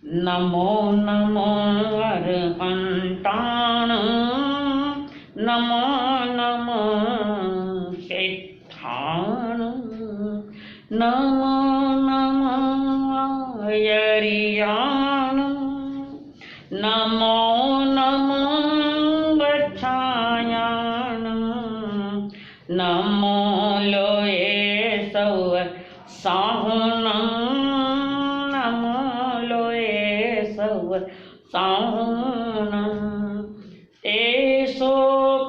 नमो नमो अरहंताण, नमो नमो सिद्धाण, नमो नमो यरियाण, नमो नमो गच्छायाण, नमो लोये सव साहुणं, नमो लोये सव साहुणं। तेसो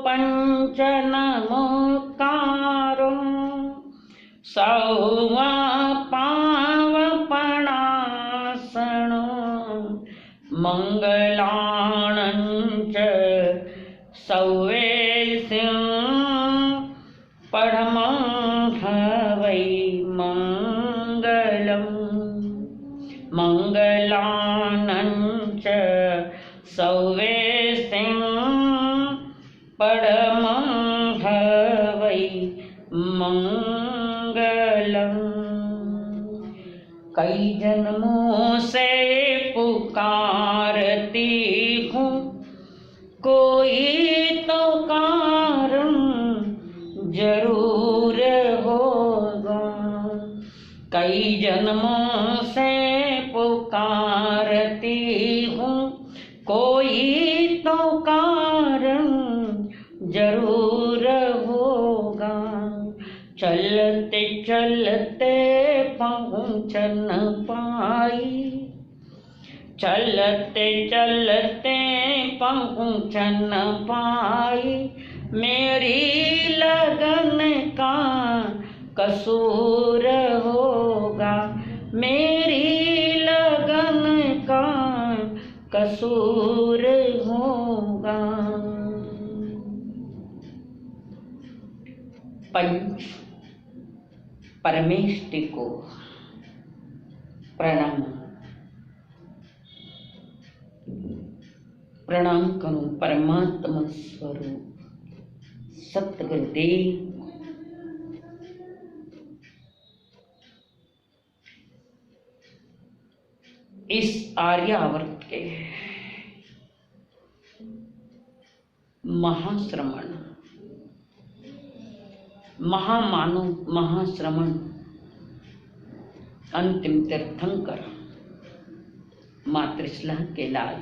पंच नमोकारो सौवा पावपणासनो, मंगलाणञ्च सौवेसिं परमं हवै मंगलम्। मंगलानञ्च सौवेसिं परमं हवै मंगलम्। कई जन्मों से पुकारती हूँ, कोई तो कारण जरूर होगा। कई जन्मों से पुकारती हूँ, कोई तो कारण जरूर होगा। चलते चलते पहुँच न पाई, चलते चलते पहुँच न पाई, मेरी लगन का कसूर होगा। मेरी लगन का कसूर होगा। पंच परमेष्टि को प्रणाम। प्रणाम करूं परमात्मा स्वरूप सतगुरुदेव। इस आर्यावर्त के महाश्रमण, महामानव, महाश्रमण, अंतिम तीर्थंकर मातृश्ला के लाल,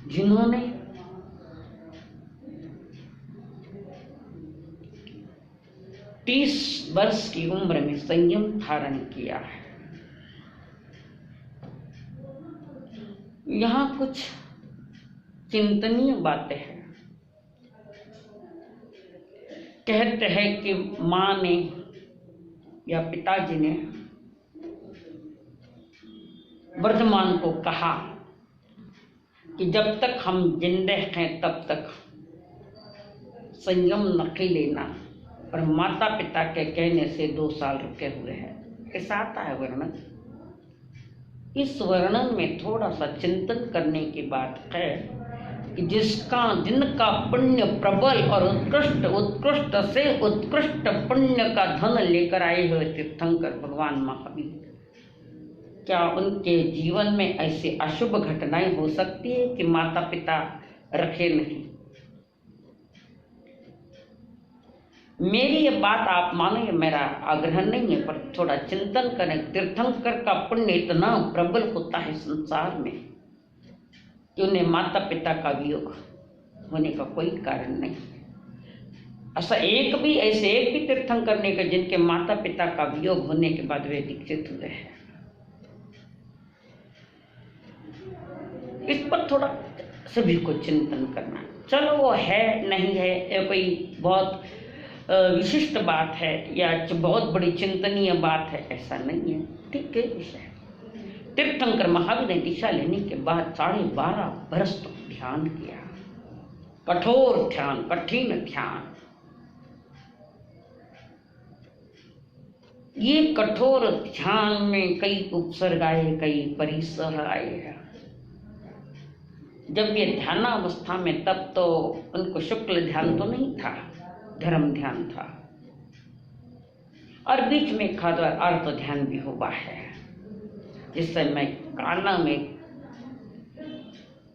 जिन्होंने तीस वर्ष की उम्र में संयम धारण किया है। यहाँ कुछ चिंतनीय बातें हैं। कहते हैं कि माँ ने या पिताजी ने वर्धमान को कहा कि जब तक हम जिंदे हैं तब तक संयम नहीं लेना, और माता पिता के कहने से 2 साल रुके हुए हैं। ऐसा आता है वर्णन। इस वर्णन में थोड़ा सा चिंतन करने की बात है कि जिनका पुण्य प्रबल और उत्कृष्ट से उत्कृष्ट पुण्य का धन लेकर आए हुए तीर्थंकर भगवान महावीर, क्या उनके जीवन में ऐसी अशुभ घटनाएं हो सकती है कि माता पिता रखे नहीं? मेरी ये बात आप मानो, ये मेरा आग्रह नहीं है, पर थोड़ा चिंतन करें। तीर्थंकर का पुण्य इतना प्रबल होता है संसार में कि उन्हें माता पिता का वियोग होने का कोई कारण नहीं। ऐसा एक भी तीर्थंकर नहीं का जिनके माता पिता का वियोग होने के बाद वे दीक्षित हुए हैं। इस पर थोड़ा सभी को चिंतन करना। चलो वो है नहीं है, ये कोई बहुत विशिष्ट बात है या बहुत बड़ी चिंतनीय बात है, ऐसा नहीं है। ठीक है विषय। तीर्थंकर महावीर ने दिशा लेने के बाद 12.5 वर्ष तक ध्यान किया। कठोर ध्यान, कठिन ध्यान। ये कठोर ध्यान में कई उपसर्ग आए, कई परिसर आए हैं। जब ये ध्यानावस्था में, तब तो उनको शुक्ल ध्यान तो नहीं था, धर्म ध्यान था। और बीच में खाद्वार अर्थ ध्यान भी हुआ है, जिस समय काना में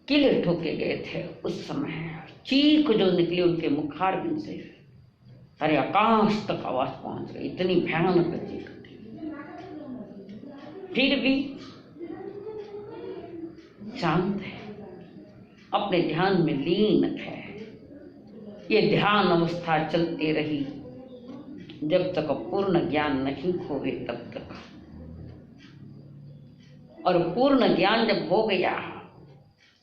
किले ठोके गए थे उस समय चीख जो निकली उनके मुखारबिंद से, अरे आकाश तक आवाज पहुंच गई, इतनी भयानक चीख थी। फिर भी शांत है, अपने ध्यान में लीन है। ये ध्यान अवस्था चलती रही जब तक पूर्ण ज्ञान नहीं खोवे तब तक। और पूर्ण ज्ञान जब हो गया,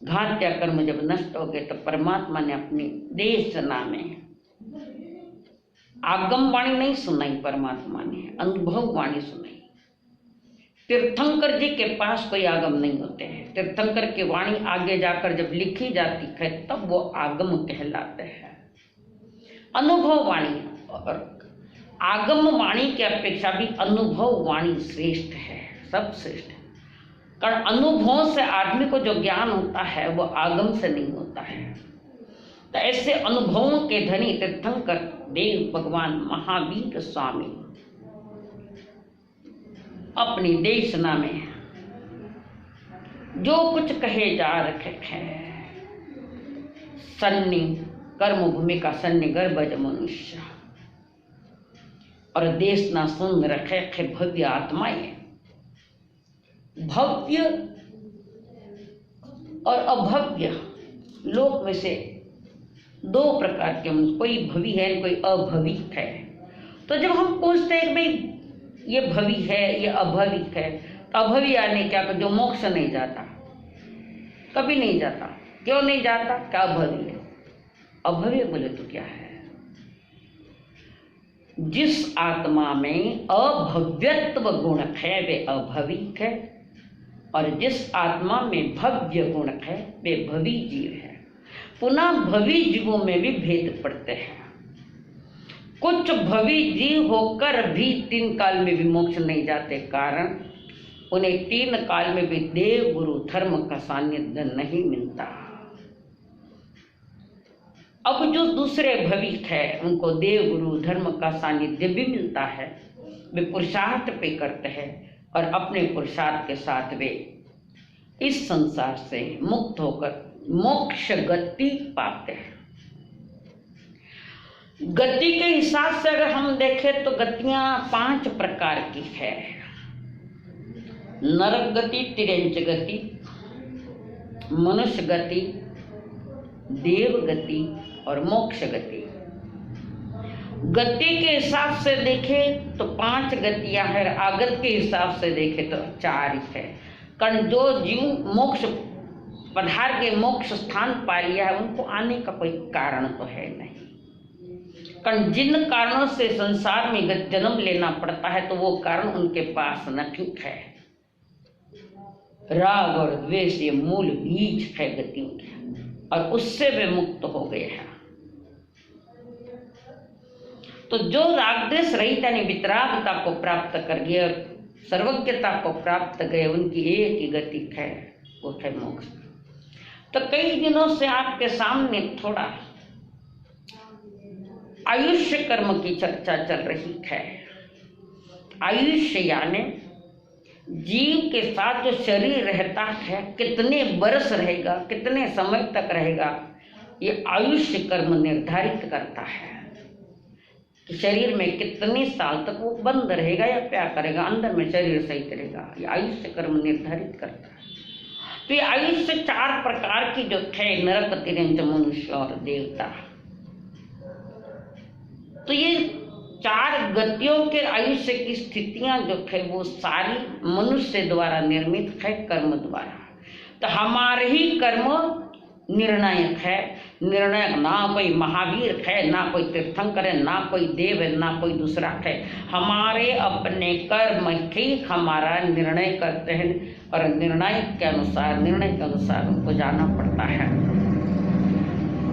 घात्या कर्म जब नष्ट हो गए, तो परमात्मा ने अपनी देशना में आगम वाणी नहीं सुनाई, परमात्मा ने अनुभव वाणी सुनाई। तीर्थंकर जी के पास कोई आगम नहीं होते हैं। तीर्थंकर की वाणी आगे जाकर जब लिखी जाती है तब वो आगम कहलाते हैं। अनुभव वाणी और आगम वाणी की अपेक्षा भी अनुभव वाणी श्रेष्ठ है, सब श्रेष्ठ है। कारण अनुभवों से आदमी को जो ज्ञान होता है वो आगम से नहीं होता है। तो ऐसे अनुभवों के धनी तीर्थंकर देव भगवान महावीर स्वामी अपनी देशना में जो कुछ कहे जा रखे हैं, सन्नि कर्म भूमि का सन्नि गर्भज मनुष्य, और देशना सुन रखे थे भव्य आत्माएं। भव्य और अभव्य लोक में से दो प्रकार के, कोई भवी है कोई अभविक है। तो जब हम पूछते हैं भाई ये भवी है ये अभविक है, तो अभवी आने क्या, जो मोक्ष नहीं जाता, कभी नहीं जाता। क्यों नहीं जाता, क्या अभवी है। अभवी बोले तो क्या है, जिस आत्मा में अभव्यत्व गुण है वे अभविक है, और जिस आत्मा में भव्य गुण है वे भवी जीव है। पुनः भवी जीवों में भी भेद पड़ते हैं। कुछ भवी जीव होकर भी 3 काल में भी मोक्ष नहीं जाते, कारण उन्हें 3 काल में भी देव गुरु धर्म का सानिध्य नहीं मिलता। अब जो दूसरे भविक है उनको देव गुरु धर्म का सानिध्य भी मिलता है, वे पुरुषार्थ पे करते हैं और अपने पुरुषार्थ के साथ वे इस संसार से मुक्त होकर मोक्ष गति पाते हैं। गति के हिसाब से अगर हम देखें तो गतियां 5 प्रकार की है। नरक गति, तिर्यंच गति, मनुष्य गति, देव गति और मोक्ष गति। गति के हिसाब से देखें तो 5 गतियां हैं, आगत के हिसाब से देखें तो 4 है। कारण जो जीव मोक्ष पधार के मोक्ष स्थान पा लिया है उनको आने का कोई कारण तो है नहीं। कारण जिन कारणों से संसार में जन्म लेना पड़ता है तो वो कारण उनके पास नहीं है। राग और द्वेष ये मूल बीज है गतियों के, और उससे वे मुक्त हो गए हैं। तो जो राग द्वेष रहित यानी वितरागता को प्राप्त कर गए और सर्वज्ञता को प्राप्त गए, उनकी एक ही गति है, वो है मोक्ष। तो कई दिनों से आपके सामने थोड़ा आयुष्य कर्म की चर्चा चल रही है। आयुष्य यानी जीव के साथ जो शरीर रहता है कितने वर्ष रहेगा, कितने समय तक रहेगा, ये आयुष्य कर्म निर्धारित करता है कि शरीर में कितने साल तक वो बंद रहेगा या क्या करेगा, अंदर में शरीर सहित रहेगा। ये आयुष्य कर्म निर्धारित करता है। तो ये आयुष्य 4 प्रकार की जो थे, नरक, तिर्यंच, मनुष्य और देवता। तो ये 4 गतियों के आयुष्य की स्थितियां जो है वो सारी मनुष्य द्वारा निर्मित है, कर्म द्वारा। तो हमारे ही कर्म निर्णायक है। निर्णायक ना कोई महावीर है, ना कोई तीर्थंकर है, ना कोई देव है, ना कोई दूसरा है। हमारे अपने कर्म ही हमारा निर्णय करते हैं, और निर्णय के अनुसार उनको जाना पड़ता है।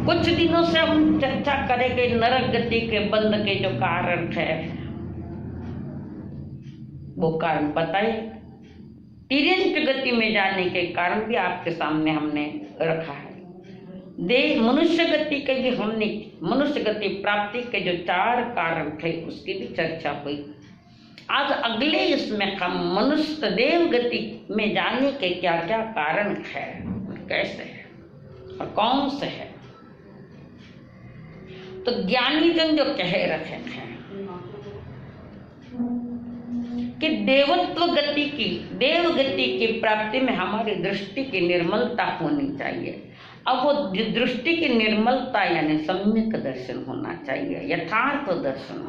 कुछ दिनों से हम चर्चा करेंगे नरक गति के बंध के जो कारण है, वो कारण बताए। तिर्यंच गति में जाने के कारण भी आपके सामने हमने रखा है। मनुष्य गति के भी हमने, मनुष्य गति प्राप्ति के जो 4 कारण थे उसकी भी चर्चा हुई। आज अगले इसमें हम मनुष्य देव गति में जाने के क्या क्या कारण है, कैसे है और कौन से है। तो ज्ञानी जन जो कह रहे हैं कि देवत्व गति की, देव गति की प्राप्ति में हमारी दृष्टि की निर्मलता होनी चाहिए। अब वो दृष्टि की निर्मलता यानी सम्यक दर्शन होना चाहिए, यथार्थ दर्शन,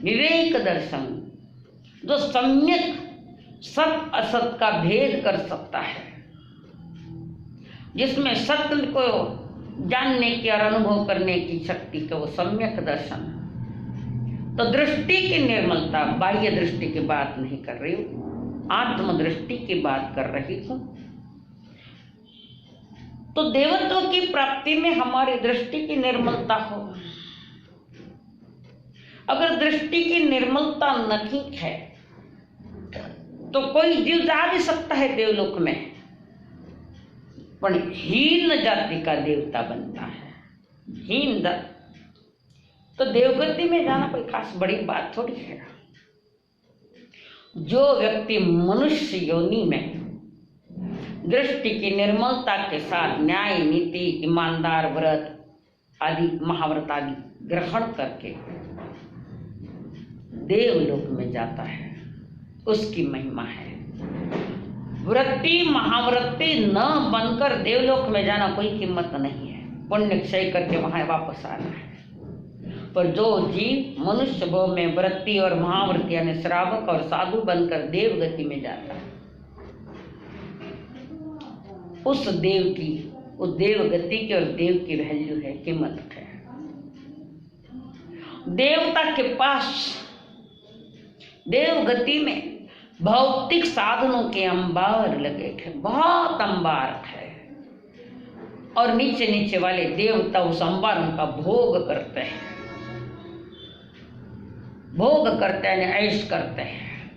विवेक दर्शन, जो सम्यक सत असत का भेद कर सकता है, जिसमें सत्य को जानने की और अनुभव करने की शक्ति का वो सम्यक दर्शन। तो दृष्टि की निर्मलता, बाह्य दृष्टि की बात नहीं कर रही हूँ, आत्मदृष्टि की बात कर रही हूँ। तो देवत्व की प्राप्ति में हमारी दृष्टि की निर्मलता हो। अगर दृष्टि की निर्मलता नहीं है तो कोई जीव जा भी सकता है देवलोक में, पर हीन जाति का देवता बनता है, हीन जाति। तो देवगति में जाना कोई खास बड़ी बात थोड़ी है। जो व्यक्ति मनुष्य योनि में दृष्टि की निर्मलता के साथ न्याय, नीति, ईमानदार व्रत आदि, महाव्रत आदि ग्रहण करके देवलोक में जाता है, उसकी महिमा है। वृत्ति महावृत्ति न बनकर देवलोक में जाना कोई कीमत नहीं है, पुण्य क्षय करके वहां वापस आना है। पर जो जीव मनुष्य भाव में वृत्ति और महावृत्ति यानी श्रावक और साधु बनकर देव गति में जाता है, उस देव की, उस देव गति की और देव की वैल्यू है, कीमत है। देवता के पास देव गति में भौतिक साधनों के अंबार लगे हैं, बहुत अंबार है, और नीचे नीचे वाले देवता उस अंबारों का भोग करते हैं, भोग करते हैं, ऐश करते हैं।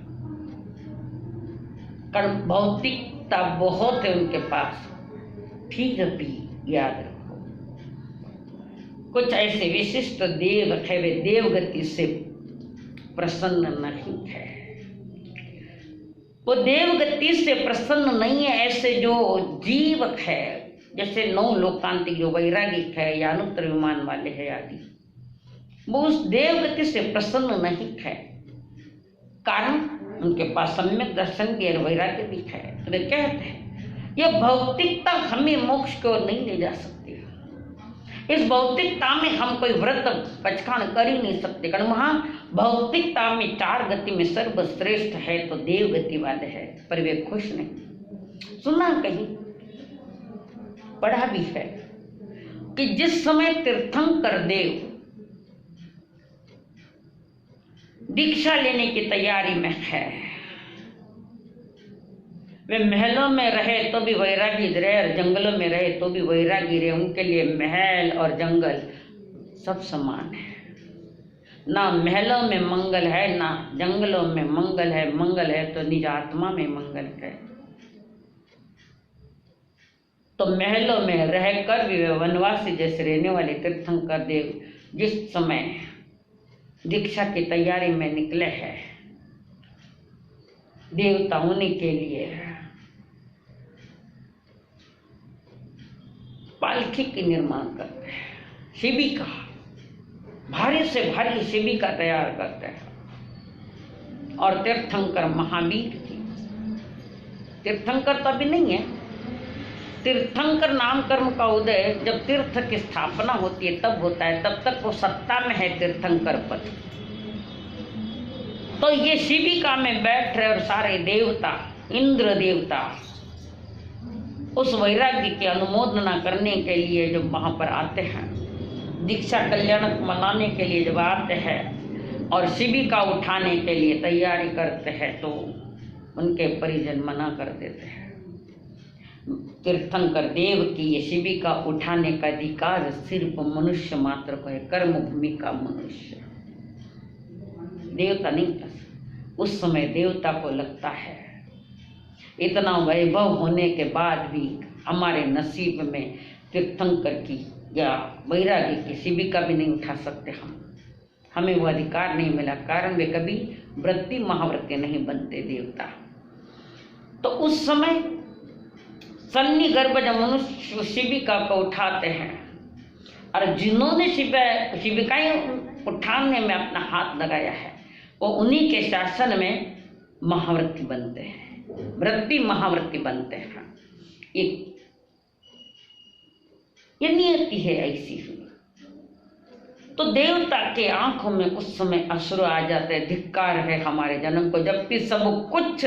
कारण भौतिकता बहुत है उनके पास। फिर भी याद रखो, कुछ ऐसे विशिष्ट देव है, वे देवगति से प्रसन्न नहीं है, वो देवगति से प्रसन्न नहीं है। ऐसे जो जीव है, जैसे 9 लोकांतिक जो वैरागिक है या अनुत्तर विमान वाले है आदि, वो उस देवगति से प्रसन्न नहीं है। कारण उनके पास सम्यक दर्शन की और वैराग्य भी है। तो वे कहते हैं यह भौतिकता हमें मोक्ष की ओर नहीं ले जा सकती। इस भौतिकता में हम कोई व्रत पचखान कर ही नहीं सकते, कारण वहां भौतिकता में 4 गति में सर्वश्रेष्ठ है तो देव गति वाले है, पर वे खुश नहीं। सुना कहीं, पढ़ा भी है कि जिस समय तीर्थंकर देव दीक्षा लेने की तैयारी में है, वे महलों में रहे तो भी वैरागी रहे और जंगलों में रहे तो भी वैरागी रहे। उनके लिए महल और जंगल सब समान है। ना महलों में मंगल है, ना जंगलों में मंगल है। मंगल है तो निज आत्मा में मंगल है। तो महलों में रहकर भी वे वनवासी जैसे रहने वाले तीर्थंकर देव जिस समय दीक्षा की तैयारी में निकले हैं देवता होने के लिए, पालकी के निर्माण करते हैं, शिविका, भारी से भारी शिविका तैयार करते हैं। और तीर्थंकर महावीर की, तीर्थंकर तो अभी नहीं है, तीर्थंकर नाम कर्म का उदय जब तीर्थ की स्थापना होती है तब होता है, तब तक वो सत्ता में है तीर्थंकर पद। तो ये शिविका में बैठ रहे और सारे देवता, इंद्र देवता उस वैराग्य की अनुमोदना करने के लिए जब वहां पर आते हैं, दीक्षा कल्याणक मनाने के लिए जब आते हैं और शिविका उठाने के लिए तैयारी करते हैं, तो उनके परिजन मना कर देते हैं। तीर्थंकर देव की ये शिविका उठाने का अधिकार सिर्फ मनुष्य मात्र को है, कर्म भूमि का मनुष्य, देवता नहीं कर सकता। उस समय देवता को लगता है इतना वैभव होने के बाद भी हमारे नसीब में तीर्थंकर की या वैराग्य की शिविका भी नहीं उठा सकते हम, हमें वो अधिकार नहीं मिला, कारण वे कभी वृत्ति महावृत्ति नहीं बनते देवता। तो उस समय सन्नी गर्भज मनुष्य शिविका को उठाते हैं, और जिन्होंने शिविकाएं उठाने में अपना हाथ लगाया है वो उन्हीं के शासन में महावृत्ति बनते हैं, वृत्ति महावृत्ति बनते हैं। ये नियति है ऐसी हुई। तो देवता के आंखों में उस समय अश्रु आ जाते हैं, धिक्कार है हमारे जन्म को, जबकि सब कुछ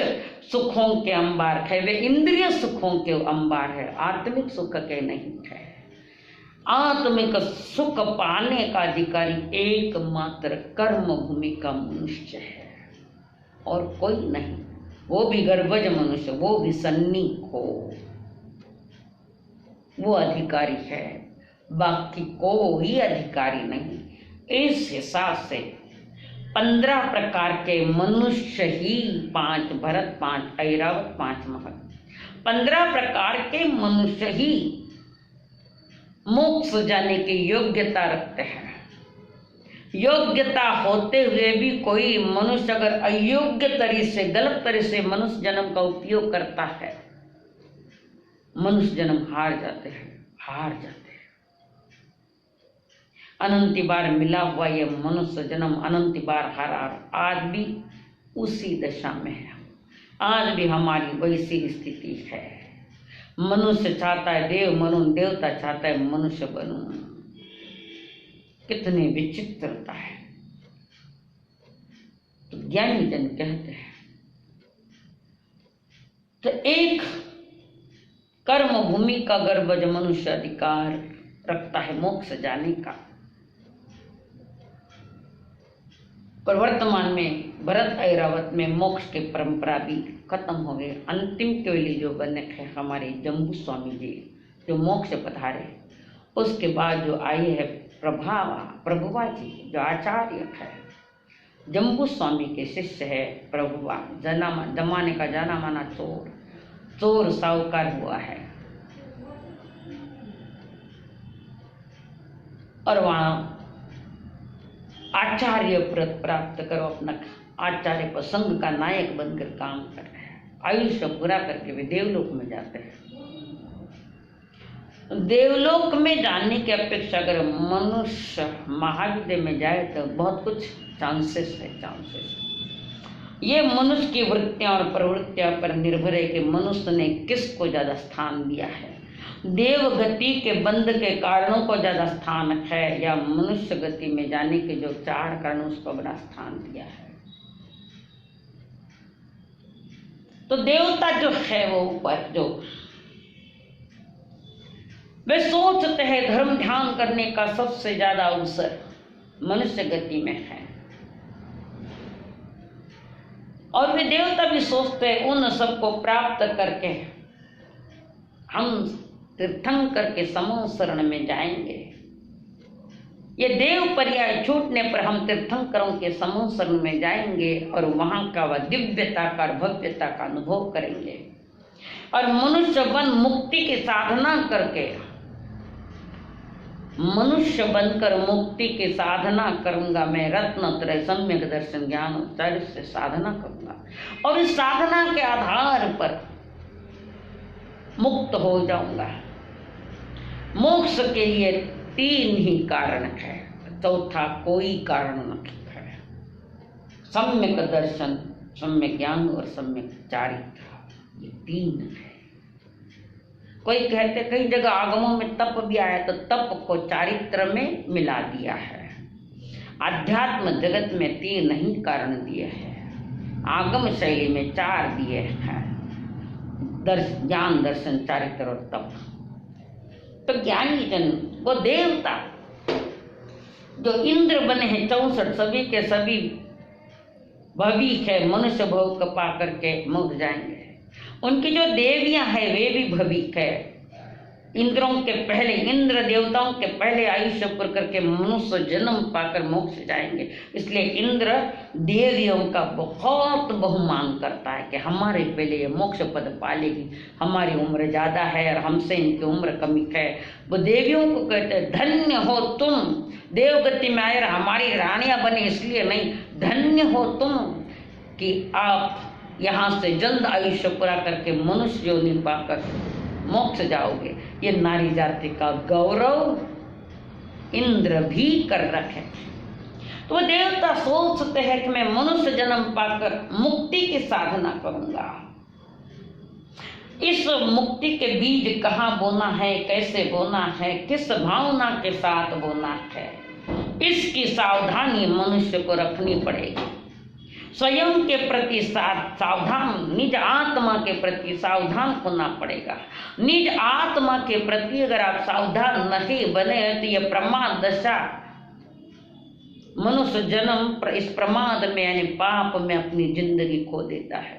सुखों के अंबार है, वे इंद्रिय सुखों के अंबार है, आत्मिक सुख के नहीं है। आत्मिक सुख पाने का अधिकारी एकमात्र कर्म भूमि का मनुष्य है और कोई नहीं, वो भी गर्भज मनुष्य, वो भी सन्नी हो, वो अधिकारी है, बाकी कोई अधिकारी नहीं। इस हिसाब से 15 प्रकार के मनुष्य ही 5 भरत, 5 ऐरावत, 5 महत, 15 प्रकार के मनुष्य ही मोक्ष जाने की योग्यता रखते हैं। योग्यता होते हुए भी कोई मनुष्य अगर अयोग्य तरीके से, गलत तरीके से मनुष्य जन्म का उपयोग करता है, मनुष्य जन्म हार जाते हैं। अनंत बार मिला हुआ ये मनुष्य जन्म अनंत बार हारा, आज भी उसी दशा में है, आज भी हमारी वैसी स्थिति है। मनुष्य चाहता है देव बनूं, देवता चाहता है मनुष्य बनूं। कितनी विचित्रता है। तो ज्ञानी जन कहते हैं, तो एक कर्म भूमि का गर्भज मनुष्य अधिकार रखता है मोक्ष जाने का। पर वर्तमान में भरत ऐरावत में मोक्ष की परंपरा भी खत्म हो गई। अंतिम केवली जो बने थे हमारे जम्बू स्वामी जी, जो मोक्ष पधारे, उसके बाद जो आई है प्रभुवा जी, जो आचार्य है, जम्बू स्वामी के शिष्य है प्रभुवा, जमाने का जाना माना चोर साहूकार हुआ है। और वहाँ आचार्य पद प्राप्त करो, अपना आचार्य पर संघ का नायक बनकर काम कर रहे हैं। आयुष्य पूरा करके वे देवलोक में जाते हैं। देवलोक में जाने की अपेक्षा अगर मनुष्य महाविद्य में जाए तो बहुत कुछ चांसेस है। ये मनुष्य की वृत्तियां और प्रवृत्तियां पर निर्भर है कि मनुष्य ने किसको ज्यादा स्थान दिया है। देव गति के बंध के कारणों को ज्यादा स्थान है या मनुष्य गति में जाने के जो 4 कारण उसको बड़ा स्थान दिया है। तो देवता जो है वो ऊपर जो वे सोचते हैं धर्म ध्यान करने का सबसे ज्यादा अवसर मनुष्य गति में है, और वे देवता भी सोचते हैं उन सबको प्राप्त करके हम तीर्थंकर के समूह शरण में जाएंगे। ये देव पर्याय छूटने पर हम तीर्थंकरों के समूह शरण में जाएंगे और वहां का वह दिव्यता का भव्यता का अनुभव करेंगे। और मनुष्य बन मुक्ति की साधना करके, मनुष्य बनकर मुक्ति की साधना करूंगा मैं, रत्नत्रय सम्यक दर्शन ज्ञान और चर्य से साधना करूंगा, और इस साधना के आधार पर मुक्त हो जाऊंगा। मोक्ष के लिए 3 ही कारण है, चौथा कोई कारण नहीं है। सम्यक दर्शन, सम्यक ज्ञान और सम्यक चारित्र, ये 3 है। कोई कहते कई जगह आगमों में तप भी आया तो तप को चारित्र में मिला दिया है। आध्यात्म जगत में 3 ही कारण दिए हैं, आगम शैली में 4 दिए हैं, ज्ञान दर्शन चारित्र और तप। तो ज्ञानी जन वो देवता जो इंद्र बने हैं 64 सभी के सभी भविक है, मनुष्य भोग को पा करके मुक्त जाएंगे। उनकी जो देवियां हैं वे भी भविक है, इंद्रों के पहले, इंद्र देवताओं के पहले आयुष्य पूर्ण करके मनुष्य जन्म पाकर मोक्ष जाएंगे। इसलिए इंद्र देवियों का बहुत बहुमान करता है कि हमारे पहले ये मोक्ष पद पालेगी, हमारी उम्र ज़्यादा है और हमसे इनकी उम्र कमी है। वो देवियों को कहते हैं धन्य हो तुम, देवगति में आए हमारी रानियां बने इसलिए नहीं, धन्य हो तुम कि आप यहाँ से जल्द आयुष्य पूरा करके मनुष्य योनि पाकर मोक्ष जाओगे। ये नारी जाति का गौरव इंद्र भी कर रखे। तो वो देवता सोचते हैं कि मैं मनुष्य जन्म पाकर मुक्ति की साधना करूंगा। इस मुक्ति के बीज कहाँ बोना है, कैसे बोना है, किस भावना के साथ बोना है, इसकी सावधानी मनुष्य को रखनी पड़ेगी। स्वयं के प्रति सावधान, निज आत्मा के प्रति सावधान होना पड़ेगा। निज आत्मा के प्रति अगर आप सावधान नहीं बने तो यह प्रमाद दशा, मनुष्य जन्म इस प्रमाद में यानी पाप में अपनी जिंदगी खो देता है।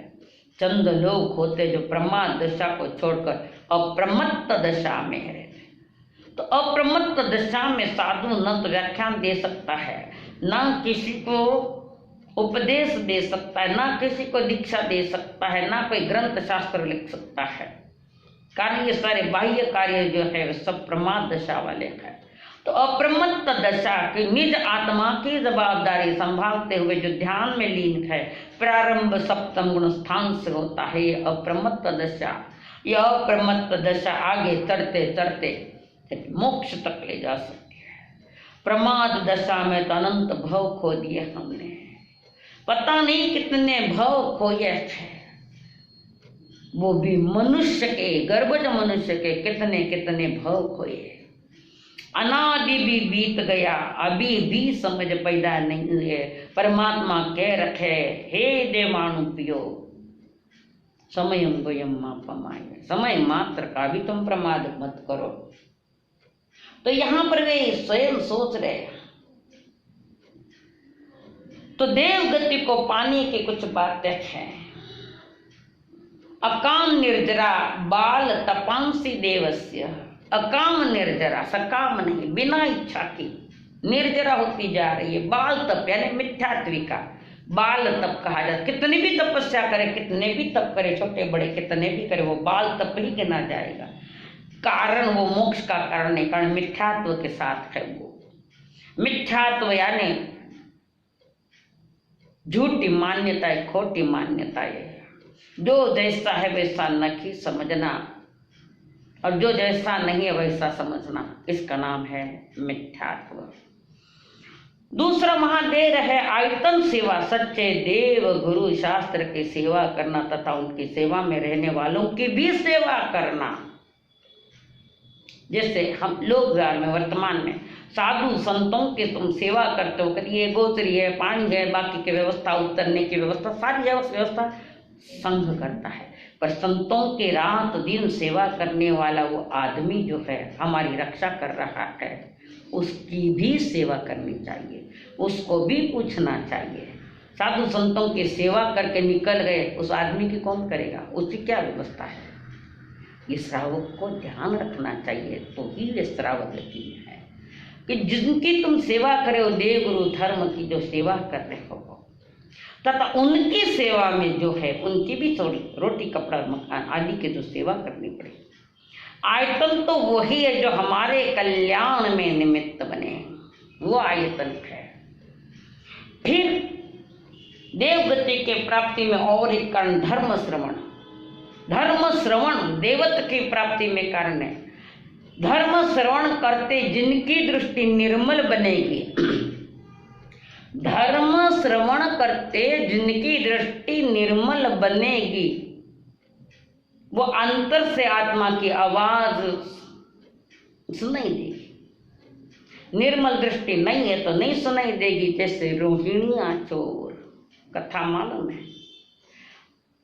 चंद लोग होते जो प्रमाद दशा को छोड़कर अप्रमत्त दशा में रहते। तो अप्रमत्त दशा में साधु न तो व्याख्यान दे सकता है, न किसी को उपदेश दे सकता है, ना किसी को दीक्षा दे सकता है, ना कोई ग्रंथ शास्त्र लिख सकता है। कारण ये सारे बाह्य कार्य जो है वे सब प्रमाद दशा वाले हैं। तो अप्रमत्त दशा की निज आत्मा की जवाबदारी संभालते हुए जो ध्यान में लीन है, प्रारंभ सप्तम गुण स्थान से होता है ये अप्रमत्त दशा। यह अप्रमत्त दशा आगे चढ़ते चढ़ते मोक्ष तक ले जा सकती है। प्रमाद दशा में तो अनंत भव खो दिए हमने, पता नहीं कितने भव खोए थे, वो भी मनुष्य के, गर्भज मनुष्य के कितने कितने भव खोए। अनादि भी बीत गया, अभी भी समझ पैदा नहीं हुए। परमात्मा कह रखे हे देवाणु पियो समयम गोयम मापमाय, समय मात्र का भी तुम प्रमाद मत करो। तो यहाँ पर वे स्वयं सोच रहे। तो देव गति को पाने की कुछ बातें हैं। अकाम निर्जरा बाल तपांसी देवस्य, अकाम निर्जरा, सकाम नहीं, बिना इच्छा की निर्जरा होती जा रही है। बाल तप यानी मिथ्यात्विका, बाल तप कहा जाता। कितनी भी तपस्या करे, कितने भी तप करे, छोटे बड़े कितने भी करे, वो बाल तप ही गिना जाएगा। कारण वो मोक्ष का कारण नहीं, कारण मिथ्यात्व के साथ है। वो मिथ्यात्व यानी झूठी मान्यताएं, खोटी मान्यताएं। जो जैसा है वैसा नहीं समझना और जो जैसा नहीं है वैसा समझना, इसका नाम है मिथ्यात्व। दूसरा महादेव है आयतन सेवा, सच्चे देव गुरु शास्त्र की सेवा करना तथा उनकी सेवा में रहने वालों की भी सेवा करना। जैसे हम लोग में वर्तमान में साधु संतों की तुम सेवा करते हो, करिए गोचरी है, पानी है, बाकी की व्यवस्था, उतरने की व्यवस्था, सारी व्यवस्था संघ करता है। पर संतों की रात दिन सेवा करने वाला वो आदमी जो है, हमारी रक्षा कर रहा है, उसकी भी सेवा करनी चाहिए, उसको भी पूछना चाहिए। साधु संतों की सेवा करके निकल गए, उस आदमी की कौन करेगा, उसकी क्या व्यवस्था है? ये श्रावक को ध्यान रखना चाहिए। तो ही ये श्रावक गति है कि जिनकी तुम सेवा करे हो, देव गुरु धर्म की जो सेवा कर रहे हो, तथा उनकी सेवा में जो है उनकी भी थोड़ी रोटी कपड़ा मकान आदि की जो सेवा करनी पड़ेगी। आयतन तो वही है जो हमारे कल्याण में निमित्त बने, वो आयतन है। फिर देवगति के प्राप्ति में और एक कारण धर्म श्रवण। धर्म श्रवण देवत्व की प्राप्ति में कारण है। धर्म श्रवण करते जिनकी दृष्टि निर्मल बनेगी, धर्म श्रवण करते जिनकी दृष्टि निर्मल बनेगी, वो अंतर से आत्मा की आवाज सुनाई देगी। निर्मल दृष्टि नहीं है तो नहीं सुनाई देगी। जैसे रोहिणी चोर कथा मालूम है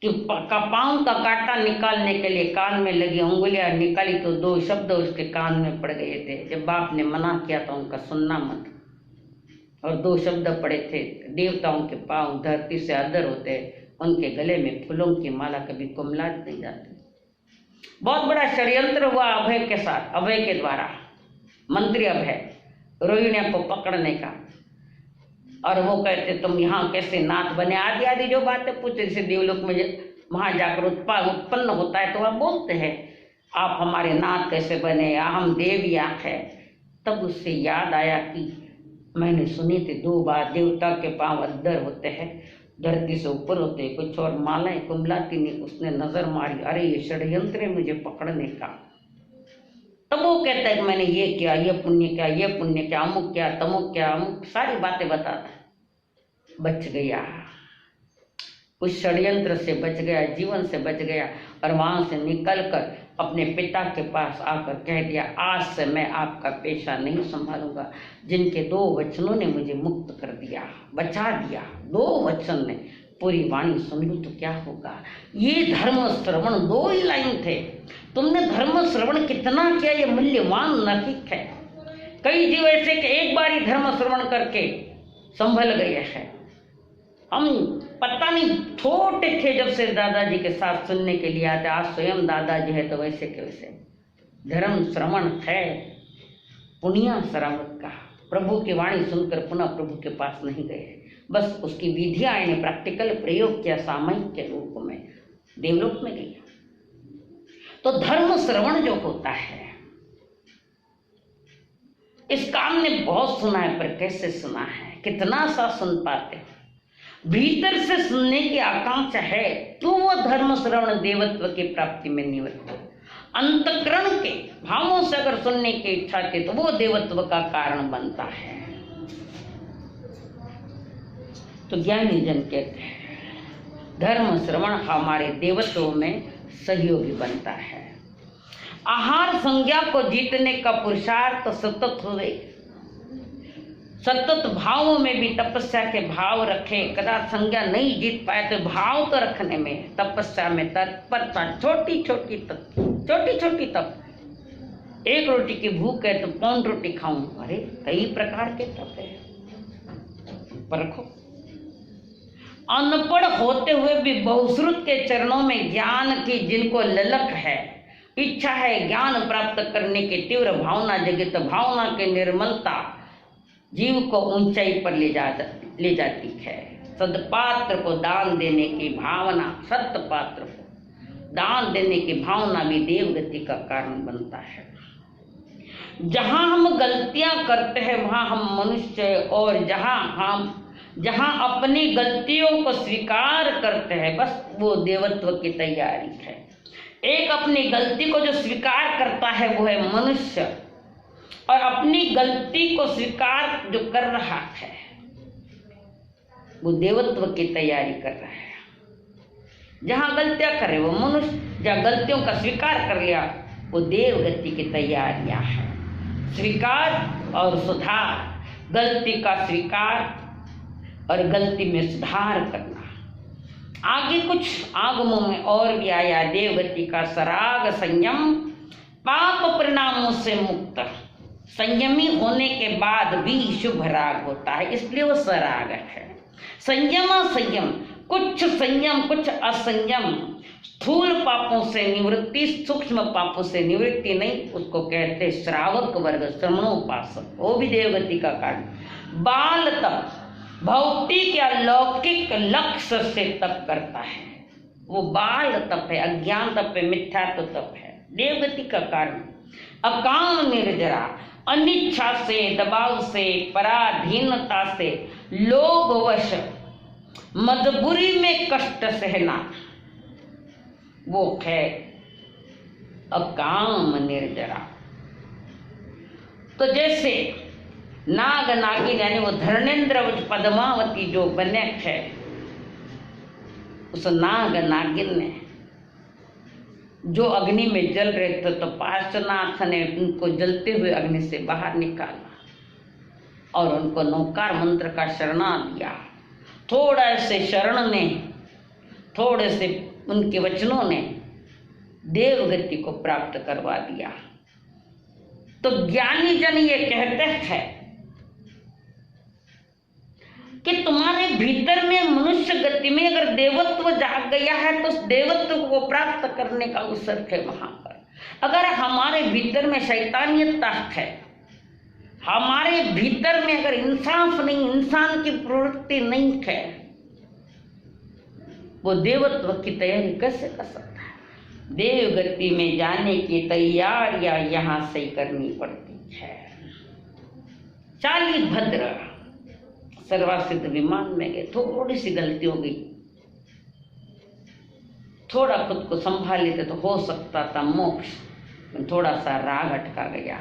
कि पांव का कांटा निकालने के लिए कान में लगी उंगलियां निकाली तो दो शब्द उसके कान में पड़ गए थे। जब बाप ने मना किया तो उनका सुनना मत, और दो शब्द पड़े थे, देवताओं के पांव धरती से अदर होते, उनके गले में फूलों की माला कभी कुमलात नहीं जाती। बहुत बड़ा षड्यंत्र हुआ अभय के साथ, अभय के द्वारा, मंत्री अभय, रोहिणी को पकड़ने का। और वो कहते तुम यहाँ कैसे नाथ बने, आदि आदि जो बातें पूछते, जैसे देवलोक में वहां जाकर उत्पन्न होता है तो वह बोलते हैं आप हमारे नाथ कैसे बने, हम देव या है। तब उससे याद आया कि मैंने सुनी थी 2 बार देवता के पांव अद्दर होते हैं, धरती से ऊपर होते हैं कुछ, और मालाएं कुमलाती नहीं। उसने नजर मारी, अरे ये षड्यंत्र है मुझे पकड़ने का। तब वो कहता है कि मैंने ये किया, ये पुण्य किया, ये पुण्य किया, अमुक किया, तमुक किया, अमुक सारी बातें बताता है। बच गया, उस षड्यंत्र से बच गया, जीवन से बच गया। और वहां से निकलकर अपने पिता के पास आकर कह दिया आज से मैं आपका पेशा नहीं संभालूंगा। जिनके 2 वचनों ने मुझे मुक्त कर दिया, बचा दिया, 2 वचन ने, पूरी वाणी सुन लूं तो क्या होगा। ये धर्म श्रवण 2 ही लाइन थे, तुमने धर्म श्रवण कितना किया ये मूल्यवान नैतिक है। कई जीव ऐसे कि एक बार ही धर्म श्रवण करके संभल गए हैं। हम पता नहीं छोटे थे जब से दादाजी के साथ सुनने के लिए आते, आज स्वयं दादाजी है तो वैसे के वैसे धर्म श्रवण है पुण्य श्रावक का। प्रभु की वाणी सुनकर पुनः प्रभु के पास नहीं गए, बस उसकी विधियां इन्हें प्रैक्टिकल प्रयोग किया, सामयिक के रूप में देवलोक में गया। तो धर्म श्रवण जो होता है, इस काम ने बहुत सुना है, पर कैसे सुना है, कितना सा सुन पाते। भीतर से सुनने की आकांक्षा है तो वो धर्म श्रवण देवत्व की प्राप्ति में निवृत्त हो। अंतकरण के भावों से अगर सुनने की इच्छा थी तो वो देवत्व का कारण बनता है। तो ज्ञानी जन कहते हैं धर्म श्रवण हमारे देवत्व में सहयोगी बनता है। आहार संज्ञा को जीतने का पुरुषार्थ सतत हुए, सतत भावों में भी तपस्या के भाव रखें। कदाच संज्ञा नहीं जीत पाए तो भाव तो रखने में, तपस्या में तत्परता, छोटी छोटी तप। 1 रोटी की भूख है तो कौन रोटी खाऊं, अरे कई प्रकार के तप है, परखो। अनपढ़ होते हुए भी बहुश्रुत के चरणों में ज्ञान की जिनको ललक है, इच्छा है ज्ञान प्राप्त करने की तीव्र भावना, जगत भावना की निर्मलता जीव को ऊंचाई पर ले जाती है। सदपात्र को दान देने की भावना, सत्पात्र को दान देने की भावना भी देवगति का कारण बनता है। जहां हम गलतियां करते हैं वहां हम मनुष्य, और जहां अपनी गलतियों को स्वीकार करते हैं बस वो देवत्व की तैयारी है। एक अपनी गलती को जो स्वीकार करता है वो है मनुष्य, और अपनी गलती को स्वीकार जो कर रहा है वो देवत्व की तैयारी कर रहा है। जहां गलतियां करे वो मनुष्य, जहां गलतियों का स्वीकार कर लिया वो देवगति की तैयारियां हैं। स्वीकार और सुधार, गलती का स्वीकार और गलती में सुधार करना। आगे कुछ आगमों में और भी आया, देवगति का सराग संयम, पाप परिणामों से मुक्त। संयमी होने के बाद भी शुभ राग होता है, इसलिए वो सराग है। संयम असंयम, कुछ संयम कुछ असंयम, स्थूल पापों से निवृत्ति, सूक्ष्म पापों से निवृत्ति नहीं, उसको कहते श्रावक वर्ग, श्रवणोपासक, वो भी देवगति का कारण। बाल तप, भौतिक या लौकिक लक्ष्य से तप करता है, वो बाल तप है, अज्ञान तप है, मिथ्यात्व तप है, देवगति का कारण। अकाम निर्जरा, अनिच्छा से, दबाव से, पराधीनता से, लोभवश, मजबूरी में कष्ट सहना, वो है अकाम निर्जरा। तो जैसे नाग नागिन यानी वो धर्मेंद्र पद्मावती जो बने है, उस नाग नागिन ने जो अग्नि में जल रहे थे तो पार्श्वनाथ ने उनको जलते हुए अग्नि से बाहर निकाला और उनको नौकार मंत्र का शरणा दिया। थोड़ा से शरण ने, थोड़े से उनके वचनों ने देवगति को प्राप्त करवा दिया। तो ज्ञानी जन ये कहते हैं कि तुम्हारे भीतर में मनुष्य गति में अगर देवत्व जाग गया है तो उस देवत्व को प्राप्त करने का अवसर है वहां पर। अगर हमारे भीतर में शैतानियत है, हमारे भीतर में अगर इंसाफ नहीं, इंसान की प्रवृत्ति नहीं है, वो देवत्व की तैयारी कैसे कर सकता है? देव गति में जाने की तैयारियां यहां से ही करनी पड़ती है। चाली भद्र सर्वासिद्ध विमान में गए, थोड़ी सी गलती हो गई, थोड़ा खुद को संभाल लेते तो हो सकता था मोक्ष, थोड़ा सा राग अटका गया,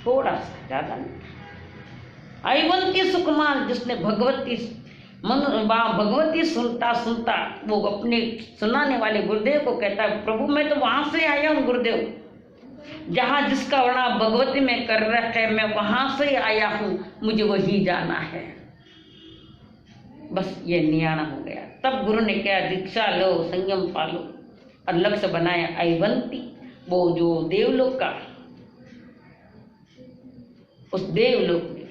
थोड़ा सा, ज्यादा नहीं। आईवंती सुकुमार जिसने भगवती भगवती सुनता सुनता वो अपने सुनाने वाले गुरुदेव को कहता है, प्रभु मैं तो वहां से आया हूँ गुरुदेव, जहां जिसका वर्णन भगवती में कर रखे है, मैं वहां से आया हूं, मुझे वही जाना है। बस ये नियाना हो गया। तब गुरु ने क्या, दीक्षा लो, संयम पालो और लक्ष्य बनाया आईवंती, वो जो देवलोक का, उस देवलोक में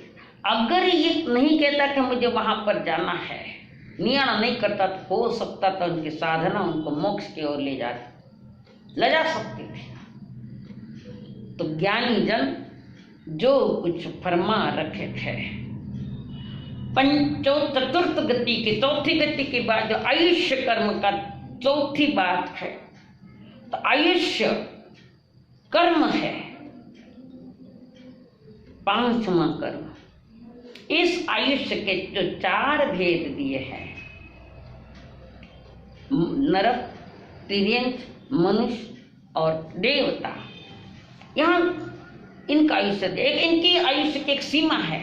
अगर ये नहीं कहता कि मुझे वहां पर जाना है, नियाना नहीं करता तो हो सकता था उनकी साधना उनको मोक्ष की ओर ले जा सकती थी। तो ज्ञानी जन जो कुछ फरमा रखे थे, चतुर्थ गति की चौथी गति की बात जो आयुष्य कर्म का चौथी बात है, तो आयुष्य कर्म है, पांचवा कर्म। इस आयुष्य के जो 4 भेद दिए हैं, नरक, तिर्यंच, मनुष्य और देवता, यहाँ इनका आयुष्य इनकी आयुष्य की एक सीमा है।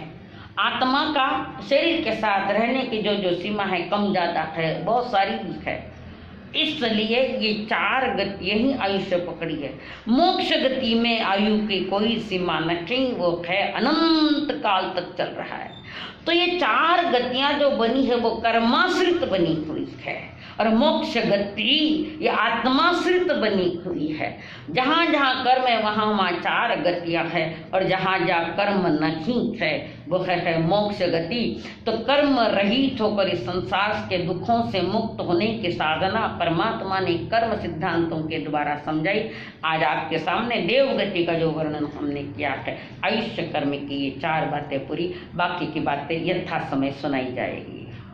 आत्मा का शरीर के साथ रहने की जो सीमा है, कम ज्यादा है, बहुत सारी है, इसलिए ये 4 गति ही आयुष्य पकड़ी है। मोक्ष गति में आयु की कोई सीमा नहीं, वो है अनंत काल तक चल रहा है। तो ये 4 गतियां जो बनी है वो कर्माश्रित बनी हुई है, और मोक्ष गति ये आत्माश्रित बनी हुई है। जहाँ जहाँ कर्म है वहाँ वहाँ 4 गतियाँ हैं, और जहाँ जहाँ कर्म नहीं है वो है मोक्ष गति। तो कर्म रहित होकर इस संसार के दुखों से मुक्त होने की साधना परमात्मा ने कर्म सिद्धांतों के द्वारा समझाई। आज आपके सामने देव गति का जो वर्णन हमने किया है, आयुष्य कर्म की ये 4 बातें पूरी, बाकी की बातें यथा समय सुनाई जाएगी।